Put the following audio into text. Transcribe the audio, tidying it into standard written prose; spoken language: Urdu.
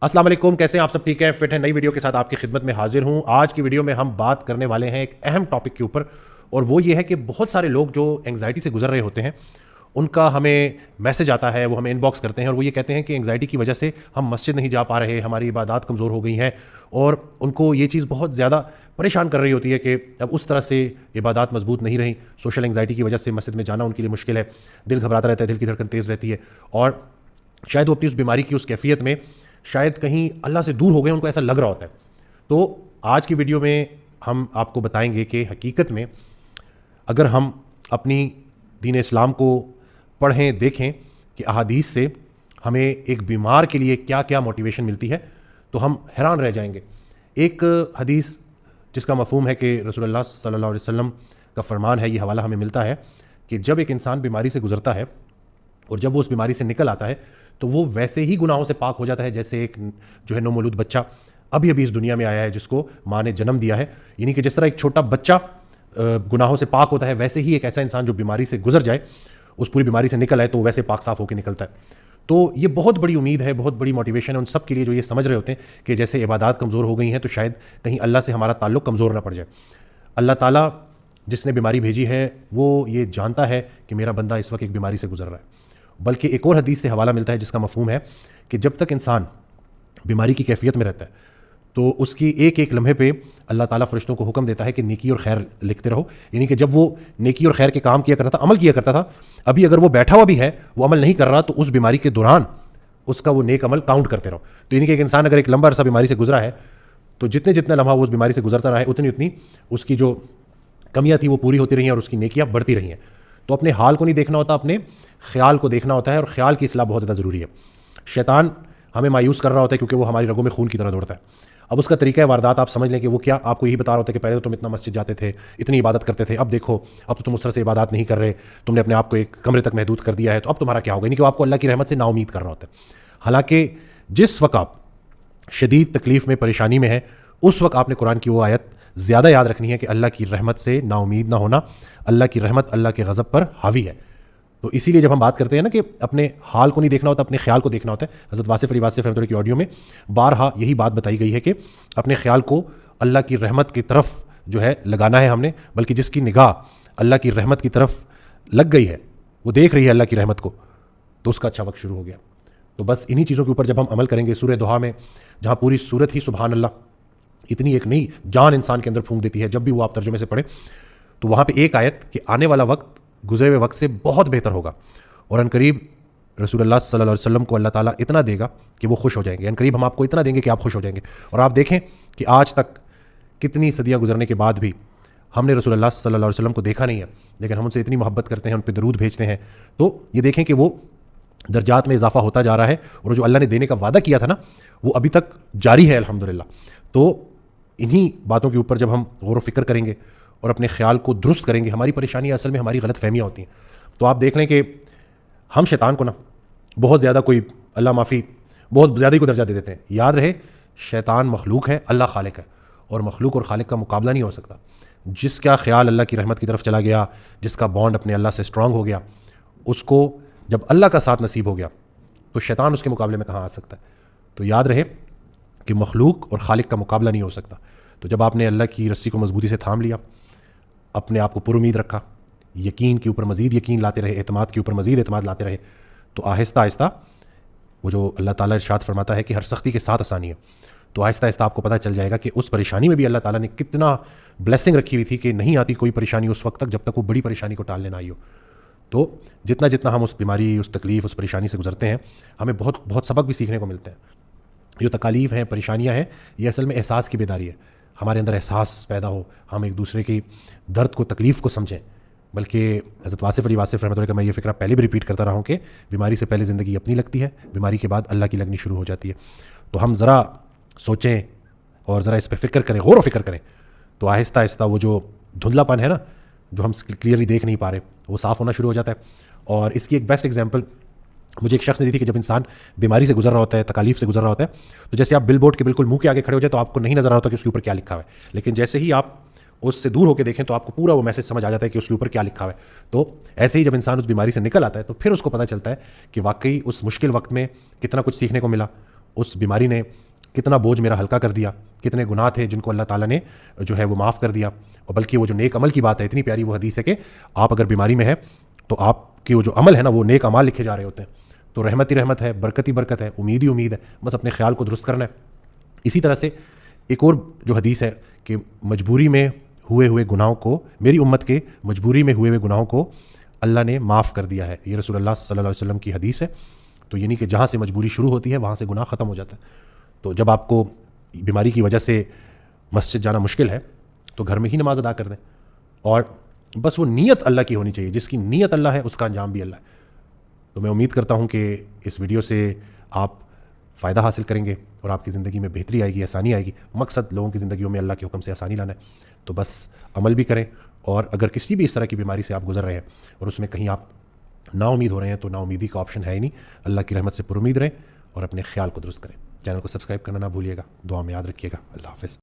السلام علیکم، کیسے ہیں آپ سب؟ ٹھیک ہیں، فٹ ہیں؟ نئی ویڈیو کے ساتھ آپ کی خدمت میں حاضر ہوں۔ آج کی ویڈیو میں ہم بات کرنے والے ہیں ایک اہم ٹاپک کے اوپر، اور وہ یہ ہے کہ بہت سارے لوگ جو انگزائٹی سے گزر رہے ہوتے ہیں ان کا ہمیں میسج آتا ہے، وہ ہمیں ان باکس کرتے ہیں اور وہ یہ کہتے ہیں کہ انگزائٹی کی وجہ سے ہم مسجد نہیں جا پا رہے، ہماری عبادات کمزور ہو گئی ہیں، اور ان کو یہ چیز بہت زیادہ پریشان کر رہی ہوتی ہے کہ اب اس طرح سے عبادات مضبوط نہیں رہیں۔ سوشل انگزائٹی کی وجہ سے مسجد میں جانا ان کے لیے مشکل ہے، دل گھبراتا رہتا ہے، دل کی دھڑکن تیز رہتی ہے، اور شاید وہ اپنی اس بیماری کی اس کیفیت میں شاید کہیں اللہ سے دور ہو گئے، ان کو ایسا لگ رہا ہوتا ہے۔ تو آج کی ویڈیو میں ہم آپ کو بتائیں گے کہ حقیقت میں اگر ہم اپنی دین اسلام کو پڑھیں، دیکھیں کہ احادیث سے ہمیں ایک بیمار کے لیے کیا کیا موٹیویشن ملتی ہے، تو ہم حیران رہ جائیں گے۔ ایک حدیث جس کا مفہوم ہے کہ رسول اللہ صلی اللہ علیہ وسلم کا فرمان ہے، یہ حوالہ ہمیں ملتا ہے کہ جب ایک انسان بیماری سے گزرتا ہے اور جب وہ اس بیماری سے نکل آتا ہے تو وہ ویسے ہی گناہوں سے پاک ہو جاتا ہے جیسے ایک جو ہے نومولود بچہ ابھی ابھی اس دنیا میں آیا ہے، جس کو ماں نے جنم دیا ہے۔ یعنی کہ جس طرح ایک چھوٹا بچہ گناہوں سے پاک ہوتا ہے، ویسے ہی ایک ایسا انسان جو بیماری سے گزر جائے، اس پوری بیماری سے نکل آئے، تو ویسے پاک صاف ہو کے نکلتا ہے۔ تو یہ بہت بڑی امید ہے، بہت بڑی موٹیویشن ہے ان سب کے لیے جو یہ سمجھ رہے ہوتے ہیں کہ جیسے عبادات کمزور ہو گئی ہیں تو شاید کہیں اللہ سے ہمارا تعلق کمزور نہ پڑ جائے۔ اللہ تعالیٰ جس نے بیماری بھیجی ہے وہ یہ جانتا ہے کہ میرا بندہ اس وقت ایک بیماری سے گزر رہا ہے۔ بلکہ ایک اور حدیث سے حوالہ ملتا ہے جس کا مفہوم ہے کہ جب تک انسان بیماری کی کیفیت میں رہتا ہے تو اس کی ایک ایک لمحے پہ اللہ تعالیٰ فرشتوں کو حکم دیتا ہے کہ نیکی اور خیر لکھتے رہو۔ یعنی کہ جب وہ نیکی اور خیر کے کام کیا کرتا تھا، عمل کیا کرتا تھا، ابھی اگر وہ بیٹھا ہوا بھی ہے، وہ عمل نہیں کر رہا، تو اس بیماری کے دوران اس کا وہ نیک عمل کاؤنٹ کرتے رہو۔ تو یعنی کہ ایک انسان اگر ایک لمبا عرصہ بیماری سے گزرا ہے تو جتنے لمحہ وہ اس بیماری سے گزرتا رہا ہے، اتنی اس کی جو کمیاں تھیں وہ پوری ہوتی رہی ہیں اور اس کی نیکیاں بڑھتی رہی ہیں۔ تو اپنے حال کو نہیں دیکھنا ہوتا، اپنے خیال کو دیکھنا ہوتا ہے، اور خیال کی اصلاح بہت زیادہ ضروری ہے۔ شیطان ہمیں مایوس کر رہا ہوتا ہے کیونکہ وہ ہماری رگوں میں خون کی طرح دوڑتا ہے۔ اب اس کا طریقہ واردات آپ سمجھ لیں کہ وہ کیا، آپ کو یہی بتا رہا ہوتا ہے کہ پہلے تو تم اتنا مسجد جاتے تھے، اتنی عبادت کرتے تھے، اب دیکھو اب تو تم اس طرح سے عبادات نہیں کر رہے، تم نے اپنے آپ کو ایک کمرے تک محدود کر دیا ہے، تو اب تمہارا کیا ہوگا؟ یعنی کہ وہ آپ کو اللہ کی رحمت سے نا امید کر رہا ہوتا ہے۔ حالانکہ جس وقت آپ شدید تکلیف میں، پریشانی میں ہیں، اس وقت آپ نے قرآن کی وہ آیت زیادہ یاد رکھنی ہے کہ اللہ کی رحمت سے نا امید نہ ہونا، اللہ کی رحمت اللہ کے غضب پر حاوی ہے۔ تو اسی لیے جب ہم بات کرتے ہیں نا کہ اپنے حال کو نہیں دیکھنا ہوتا، اپنے خیال کو دیکھنا ہوتا ہے، حضرت واصف علی واصف رحمۃ اللہ کی آڈیو میں بارہا یہی بات بتائی گئی ہے کہ اپنے خیال کو اللہ کی رحمت کی طرف جو ہے لگانا ہے ہم نے، بلکہ جس کی نگاہ اللہ کی رحمت کی طرف لگ گئی ہے، وہ دیکھ رہی ہے اللہ کی رحمت کو، تو اس کا اچھا وقت شروع ہو گیا۔ تو بس انہی چیزوں کے اوپر جب ہم عمل کریں گے، سورہ دہا میں جہاں پوری سورت ہی سبحان اللہ اتنی ایک نئی جان انسان کے اندر پھونک دیتی ہے، جب بھی وہ آپ ترجمے سے پڑھیں تو وہاں پہ ایک آیت کہ آنے والا وقت گزرے ہوئے وقت سے بہت بہتر ہوگا، اور ان قریب رسول اللہ صلی اللہ علیہ وسلم کو اللہ تعالیٰ اتنا دے گا کہ وہ خوش ہو جائیں گے، ان قریب ہم آپ کو اتنا دیں گے کہ آپ خوش ہو جائیں گے۔ اور آپ دیکھیں کہ آج تک کتنی صدیاں گزرنے کے بعد بھی ہم نے رسول اللہ صلی اللہ علیہ وسلم کو دیکھا نہیں ہے، لیکن ہم ان سے اتنی محبت کرتے ہیں، ان پہ درود بھیجتے ہیں، تو یہ دیکھیں کہ وہ درجات میں اضافہ ہوتا جا رہا ہے، اور جو اللہ نے دینے کا وعدہ کیا تھا نا وہ ابھی تک جاری ہے الحمدللہ۔ تو انہی باتوں کے اوپر جب ہم غور و فکر کریں گے اور اپنے خیال کو درست کریں گے، ہماری پریشانیاں اصل میں ہماری غلط فہمیاں ہوتی ہیں۔ تو آپ دیکھ لیں کہ ہم شیطان کو نا بہت زیادہ کوئی اللہ معافی بہت زیادہ ہی کو درجہ دے دیتے ہیں۔ یاد رہے شیطان مخلوق ہے، اللہ خالق ہے، اور مخلوق اور خالق کا مقابلہ نہیں ہو سکتا۔ جس کا خیال اللہ کی رحمت کی طرف چلا گیا، جس کا بانڈ اپنے اللہ سے اسٹرانگ ہو گیا، اس کو جب اللہ کا ساتھ نصیب ہو گیا تو شیطان اس کے مقابلے میں کہاں آ سکتا ہے؟ تو یاد رہے کہ مخلوق اور خالق کا مقابلہ نہیں ہو سکتا۔ تو جب آپ نے اللہ کی رسی کو مضبوطی سے تھام لیا، اپنے آپ کو پر امید رکھا، یقین کے اوپر مزید یقین لاتے رہے، اعتماد کے اوپر مزید اعتماد لاتے رہے، تو آہستہ آہستہ وہ جو اللہ تعالیٰ ارشاد فرماتا ہے کہ ہر سختی کے ساتھ آسانی ہے، تو آہستہ آہستہ آپ کو پتہ چل جائے گا کہ اس پریشانی میں بھی اللہ تعالیٰ نے کتنا بلیسنگ رکھی ہوئی تھی کہ نہیں آتی کوئی پریشانی اس وقت تک جب تک وہ بڑی پریشانی کو ٹال لینا آئی ہو۔ تو جتنا ہم اس بیماری، اس تکلیف، اس پریشانی سے گزرتے ہیں، ہمیں بہت سبق بھی سیکھنے کو ملتے ہیں۔ جو تکالیف ہیں، پریشانیاں ہیں، یہ اصل میں احساس کی بیداری ہے، ہمارے اندر احساس پیدا ہو، ہم ایک دوسرے کی درد کو، تکلیف کو سمجھیں۔ بلکہ حضرت واصف علی واصف رحمۃ اللہ کا میں یہ فکرہ پہلے بھی ریپیٹ کرتا رہا ہوں کہ بیماری سے پہلے زندگی اپنی لگتی ہے، بیماری کے بعد اللہ کی لگنی شروع ہو جاتی ہے۔ تو ہم ذرا سوچیں اور ذرا اس پہ فکر کریں، غور و فکر کریں، تو آہستہ آہستہ وہ جو دھندلا پن ہے نا، جو ہم کلیئرلی دیکھ نہیں پا رہے، وہ صاف ہونا شروع ہو جاتا ہے۔ اور اس کی ایک بیسٹ ایگزامپل مجھے ایک شخص نے دی تھی کہ جب انسان بیماری سے گزر رہا ہوتا ہے، تکالیف سے گزر رہا ہوتا ہے، تو جیسے آپ بل بورڈ کے بالکل منہ کے آگے کھڑے ہو جائے تو آپ کو نہیں نظر آ رہا ہوتا کہ اس کے اوپر کیا لکھا ہوا ہے، لیکن جیسے ہی آپ اس سے دور ہو کے دیکھیں تو آپ کو پورا وہ میسج سمجھ آ جاتا ہے کہ اس کے اوپر کیا لکھا ہوا ہے۔ تو ایسے ہی جب انسان اس بیماری سے نکل آتا ہے تو پھر اس کو پتہ چلتا ہے کہ واقعی اس مشکل وقت میں کتنا کچھ سیکھنے کو ملا، اس بیماری نے کتنا بوجھ میرا ہلکا کر دیا, کتنے گناہ تھے جن کو اللہ تعالیٰ نے جو ہے وہ معاف کر دیا. اور بلکہ وہ جو نیک عمل کی بات ہے, اتنی پیاری وہ حدیث ہے کہ آپ اگر بیماری میں ہے تو آپ کے وہ جو عمل ہے نا وہ نیک اعمال لکھے جا رہے ہوتے ہیں. تو رحمت ہی رحمت ہے, برکت ہی برکت ہے, امید ہی امید ہے, بس اپنے خیال کو درست کرنا ہے. اسی طرح سے ایک اور جو حدیث ہے کہ مجبوری میں ہوئے گناہوں کو, میری امت کے مجبوری میں ہوئے گناہوں کو اللہ نے معاف کر دیا ہے. یہ رسول اللہ صلی اللہ علیہ وسلم کی حدیث ہے. تو یعنی کہ جہاں سے مجبوری شروع ہوتی ہے وہاں سے گناہ ختم ہو جاتا ہے. تو جب آپ کو بیماری کی وجہ سے مسجد جانا مشکل ہے تو گھر میں ہی نماز ادا کر دیں, اور بس وہ نیت اللہ کی ہونی چاہیے. جس کی نیت اللہ ہے اس کا انجام بھی اللہ ہے. تو میں امید کرتا ہوں کہ اس ویڈیو سے آپ فائدہ حاصل کریں گے اور آپ کی زندگی میں بہتری آئے گی, آسانی آئے گی. مقصد لوگوں کی زندگیوں میں اللہ کے حکم سے آسانی لانا ہے. تو بس عمل بھی کریں, اور اگر کسی بھی اس طرح کی بیماری سے آپ گزر رہے ہیں اور اس میں کہیں آپ نا امید ہو رہے ہیں تو نا امیدی کا آپشن ہے ہی نہیں. اللہ کی رحمت سے پر امید رہیں اور اپنے خیال کو درست کریں. چینل کو سبسکرائب کرنا نہ بھولیے گا. دعا میں یاد رکھیے گا. اللہ حافظ.